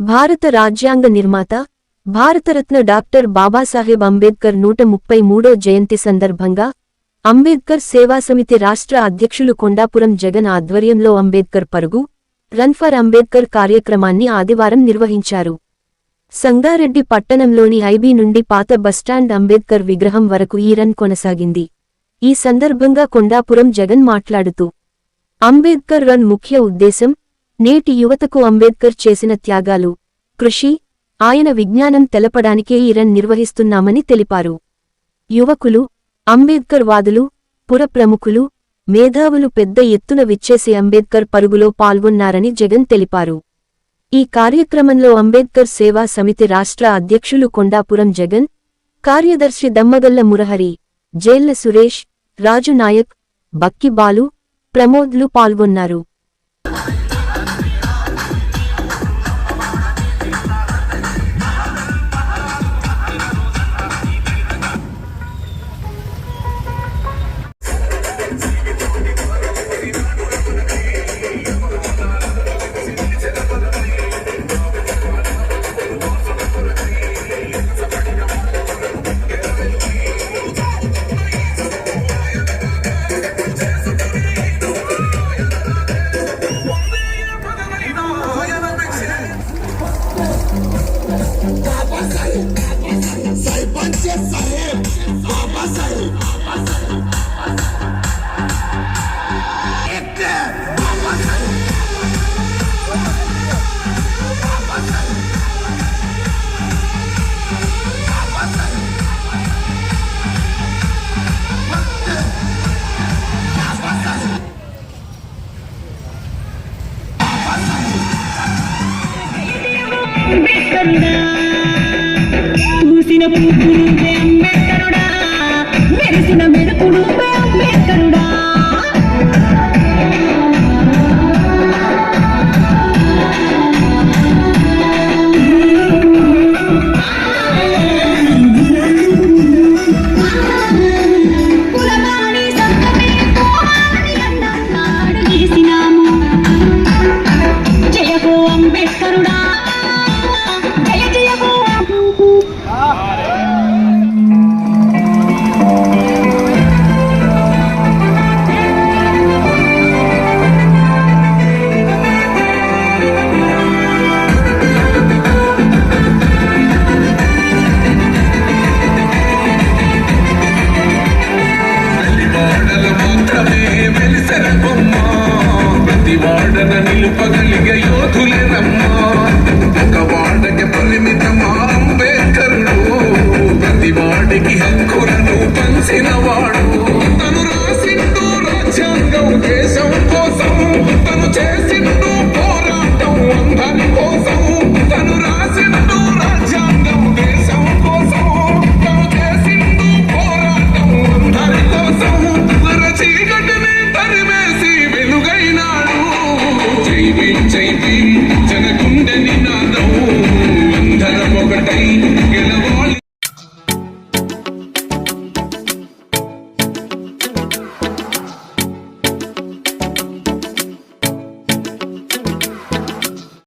భారత రాజ్యాంగ నిర్మాత భారతరత్న డాక్టర్ బాబాసాహెబ్ అంబేద్కర్ 133వ జయంతి సందర్భంగా అంబేద్కర్ సేవాసమితి రాష్ట్ర అధ్యక్షులు కొండాపురం జగన్ ఆధ్వర్యంలో అంబేద్కర్ పరుగు రన్ ఫర్ అంబేద్కర్ కార్యక్రమాన్ని ఆదివారం నిర్వహించారు. సంగారెడ్డి పట్టణంలోని ఐబీ నుండి పాత బస్టాండ్ అంబేద్కర్ విగ్రహం వరకు ఈ రన్ కొనసాగింది. ఈ సందర్భంగా కొండాపురం జగన్ మాట్లాడుతూ అంబేద్కర్ రన్ ముఖ్య ఉద్దేశం నేటి యువతకు అంబేద్కర్ చేసిన త్యాగాలు, కృషి, ఆయన విజ్ఞానం తెలపడానికే ఈ రన్ నిర్వహిస్తున్నామని తెలిపారు. యువకులు, అంబేద్కర్ వాదులు, పుర ప్రముఖులు, మేధావులు పెద్ద ఎత్తున విచ్చేసి అంబేద్కర్ పరుగులో పాల్గొన్నారని జగన్ తెలిపారు. ఈ కార్యక్రమంలో అంబేద్కర్ సేవా సమితి రాష్ట్ర అధ్యక్షులు కొండాపురం జగన్, కార్యదర్శి దమ్మగల్ల మురహరి, జేళ్ల సురేష్, రాజు నాయక్, బక్కి బాలు, ప్రమోద్లు పాల్గొన్నారు. పూసిన పువ్వులు అంబేద్కరుడా మెరిసిన